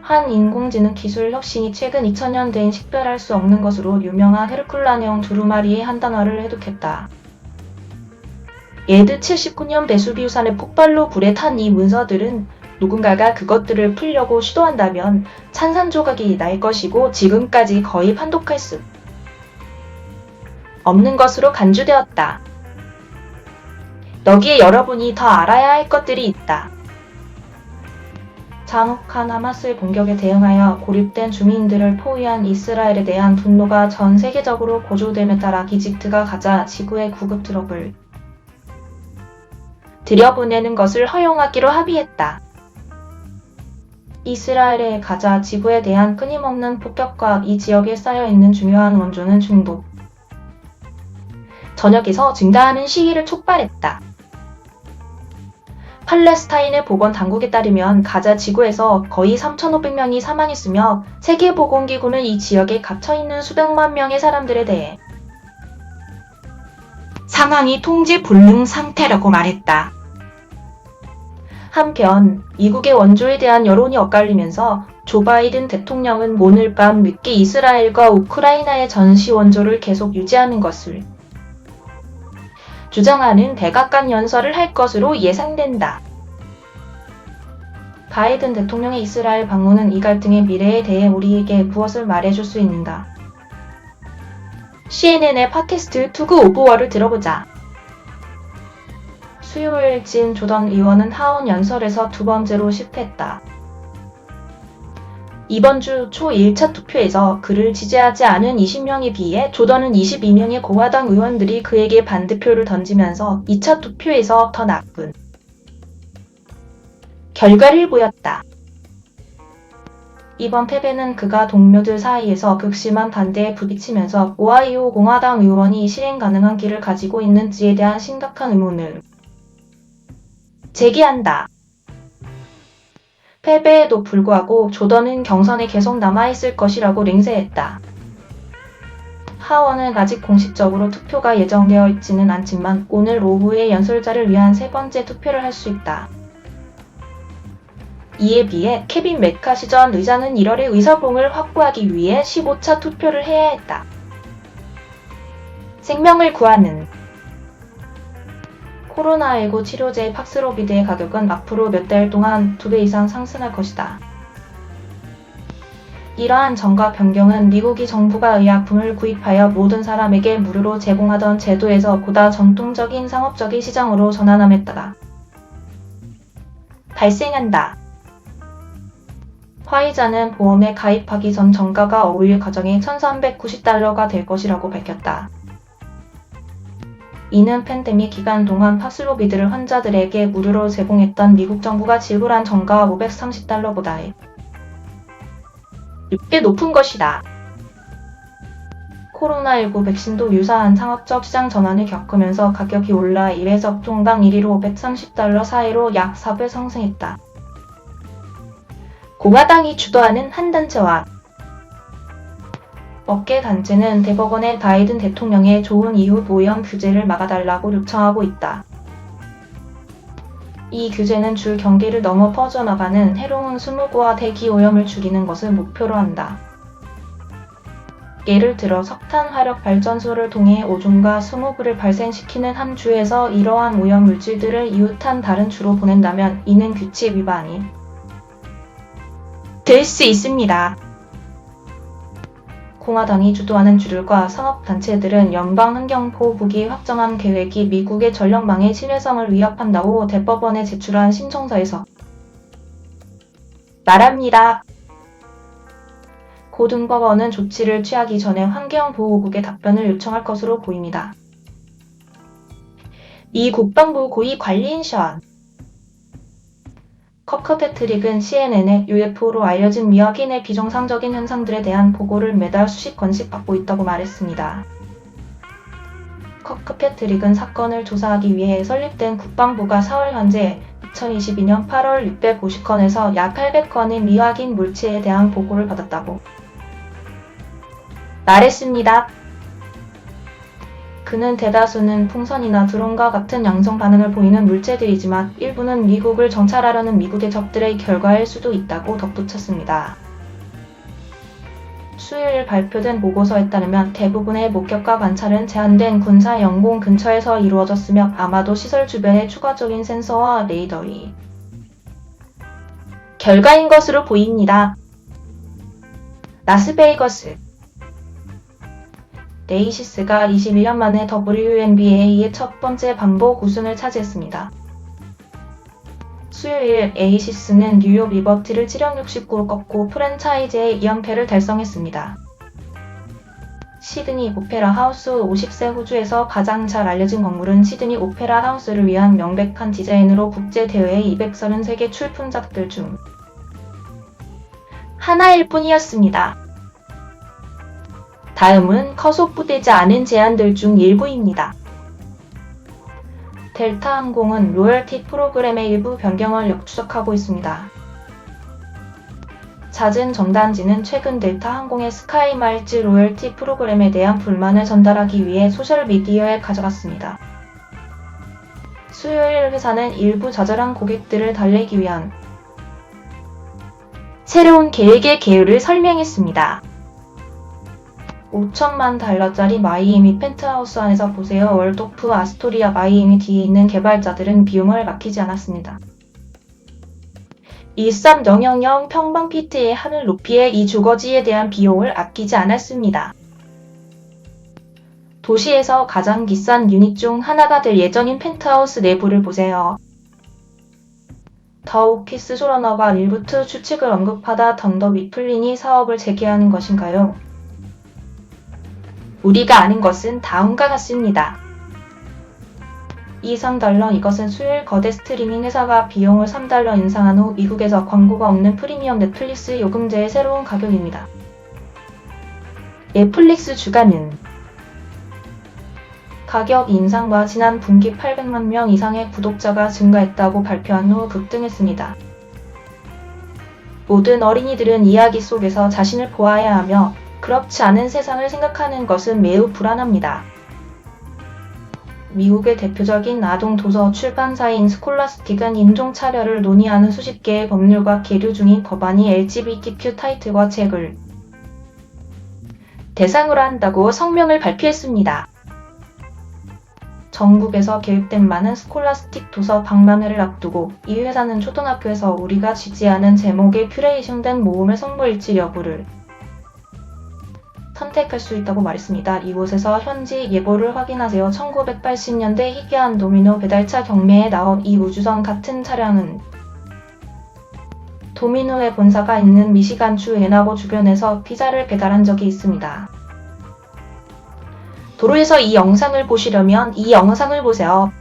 한 인공지능 기술 혁신이 최근 2000년대엔 식별할 수 없는 것으로 유명한 헤르쿨라네온 두루마리의 한 단어를 해독했다. 예드 79년 베수비우산의 폭발로 불에 탄 이 문서들은 누군가가 그것들을 풀려고 시도한다면 산산조각이 날 것이고 지금까지 거의 판독할 수 없는 것으로 간주되었다. 여기에 여러분이 더 알아야 할 것들이 있다. 잔혹한 하마스의 공격에 대응하여 고립된 주민들을 포위한 이스라엘에 대한 분노가 전 세계적으로 고조됨에 따라 이집트가 가자 지구에 구급 트럭을 들여보내는 것을 허용하기로 합의했다. 이스라엘의 가자 지구에 대한 끊임없는 폭격과 이 지역에 쌓여있는 중요한 원조는 중부 전역에서 증가하는 시위를 촉발했다. 팔레스타인의 보건당국에 따르면 가자 지구에서 거의 3,500명이 사망했으며 세계보건기구는 이 지역에 갇혀있는 수백만 명의 사람들에 대해 상황이 통제 불능 상태라고 말했다. 한편 미국의 원조에 대한 여론이 엇갈리면서 조 바이든 대통령은 오늘 밤 늦게 이스라엘과 우크라이나의 전시 원조를 계속 유지하는 것을 주장하는 백악관 연설을 할 것으로 예상된다. 바이든 대통령의 이스라엘 방문은 이 갈등의 미래에 대해 우리에게 무엇을 말해줄 수 있는가? CNN의 팟캐스트 투구 오브 워를 들어보자. 수요일 진 조던 의원은 하원 연설에서 두 번째로 실패했다. 이번 주 초 1차 투표에서 그를 지지하지 않은 20명에 비해 조던은 22명의 공화당 의원들이 그에게 반대표를 던지면서 2차 투표에서 더 나쁜 결과를 보였다. 이번 패배는 그가 동료들 사이에서 극심한 반대에 부딪히면서 오하이오 공화당 의원이 실행 가능한 길을 가지고 있는지에 대한 심각한 의문을 제기한다. 패배에도 불구하고 조던은 경선에 계속 남아있을 것이라고 맹세했다. 하원은 아직 공식적으로 투표가 예정되어 있지는 않지만 오늘 오후에 연설자를 위한 세 번째 투표를 할 수 있다. 이에 비해 케빈 메카시 전 의장은 1월에 의사봉을 확보하기 위해 15차 투표를 해야 했다. 생명을 구하는 코로나19 치료제 팍스로비드의 가격은 앞으로 몇 달 동안 2배 이상 상승할 것이다. 이러한 정가 변경은 미국이 정부가 의약품을 구입하여 모든 사람에게 무료로 제공하던 제도에서 보다 전통적인 상업적인 시장으로 전환함에 따라 발생한다. 화이자는 보험에 가입하기 전 정가가 어울릴 가정에 $1,390가 될 것이라고 밝혔다. 이는 팬데믹 기간 동안 팍스로비드를 환자들에게 무료로 제공했던 미국 정부가 지불한 정가 $530보다 6배 높은 것이다. 코로나19 백신도 유사한 상업적 시장 전환을 겪으면서 가격이 올라 1회적 통당 1위로 $530 사이로 약 4배 상승했다. 공화당이 주도하는 한 단체와 업계 단체는 대법원에 바이든 대통령의 좋은 이후 오염 규제를 막아달라고 요청하고 있다. 이 규제는 줄 경계를 넘어 퍼져나가는 해로운 스모그와 대기 오염을 줄이는 것을 목표로 한다. 예를 들어 석탄 화력 발전소를 통해 오존과 스모그를 발생시키는 한 주에서 이러한 오염 물질들을 이웃한 다른 주로 보낸다면 이는 규칙 위반이 될 수 있습니다. 공화당이 주도하는 주들과 산업단체들은 연방환경보호국이 확정한 계획이 미국의 전력망의 신뢰성을 위협한다고 대법원에 제출한 신청서에서 말합니다. 고등법원은 조치를 취하기 전에 환경보호국에 답변을 요청할 것으로 보입니다. 미 국방부 고위 관리인 션 커크패트릭은 CNN에 UFO로 알려진 미확인의 비정상적인 현상들에 대한 보고를 매달 수십 건씩 받고 있다고 말했습니다. 커크패트릭은 사건을 조사하기 위해 설립된 국방부가 4월 현재 2022년 8월 650건에서 약 800건의 미확인 물체에 대한 보고를 받았다고 말했습니다. 그는 대다수는 풍선이나 드론과 같은 양성 반응을 보이는 물체들이지만 일부는 미국을 정찰하려는 미국의 적들의 결과일 수도 있다고 덧붙였습니다. 수요일 발표된 보고서에 따르면 대부분의 목격과 관찰은 제한된 군사 영공 근처에서 이루어졌으며 아마도 시설 주변에 추가적인 센서와 레이더의 결과인 것으로 보입니다. 라스베이거스 에이시스가 21년 만에 WNBA의 첫 번째 반복 우승을 차지했습니다. 수요일 에이시스는 뉴욕 리버티를 7연 69로 꺾고 프랜차이즈의 2연패를 달성했습니다. 시드니 오페라 하우스 50세 호주에서 가장 잘 알려진 건물은 시드니 오페라 하우스를 위한 명백한 디자인으로 국제대회의 233개 출품작들 중 하나일 뿐이었습니다. 다음은 컷오프되지 않은 제안들 중 일부입니다. 델타 항공은 로열티 프로그램의 일부 변경을 역추적하고 있습니다. 잦은 전단지는 최근 델타 항공의 스카이마일즈 로열티 프로그램에 대한 불만을 전달하기 위해 소셜미디어에 가져갔습니다. 수요일 회사는 일부 좌절한 고객들을 달래기 위한 새로운 계획의 개요를 설명했습니다. $5천만 마이애미 펜트하우스 안에서 보세요. 월도프 아스토리아 마이애미 뒤에 있는 개발자들은 비용을 아끼지 않았습니다. 13000 평방피트의 하늘 높이의 이 주거지에 대한 비용을 아끼지 않았습니다. 도시에서 가장 비싼 유닛 중 하나가 될 예정인 펜트하우스 내부를 보세요. 더 오피스 쇼러너가 일부트 추측을 언급하다 던더 미플린이 사업을 재개하는 것인가요? 우리가 아는 것은 다음과 같습니다. $3 이것은 수요일 거대 스트리밍 회사가 비용을 $3 인상한 후 미국에서 광고가 없는 프리미엄 넷플릭스 요금제의 새로운 가격입니다. 넷플릭스 주가는 가격 인상과 지난 분기 800만 명 이상의 구독자가 증가했다고 발표한 후 급등했습니다. 모든 어린이들은 이야기 속에서 자신을 보아야 하며 그렇지 않은 세상을 생각하는 것은 매우 불안합니다. 미국의 대표적인 아동 도서 출판사인 스콜라스틱은 인종차별을 논의하는 수십 개의 법률과 계류 중인 법안이 LGBTQ 타이틀과 책을 대상으로 한다고 성명을 발표했습니다. 전국에서 계획된 많은 스콜라스틱 도서 박람회를 앞두고 이 회사는 초등학교에서 우리가 지지하는 제목의 큐레이션된 모음의 성부일치 여부를 선택할 수 있다고 말했습니다. 이곳에서 현지 예보를 확인하세요. 1980년대 희귀한 도미노 배달차 경매에 나온 이 우주선 같은 차량은 도미노의 본사가 있는 미시간주 애나버 주변에서 피자를 배달한 적이 있습니다. 도로에서 이 영상을 보시려면 이 영상을 보세요.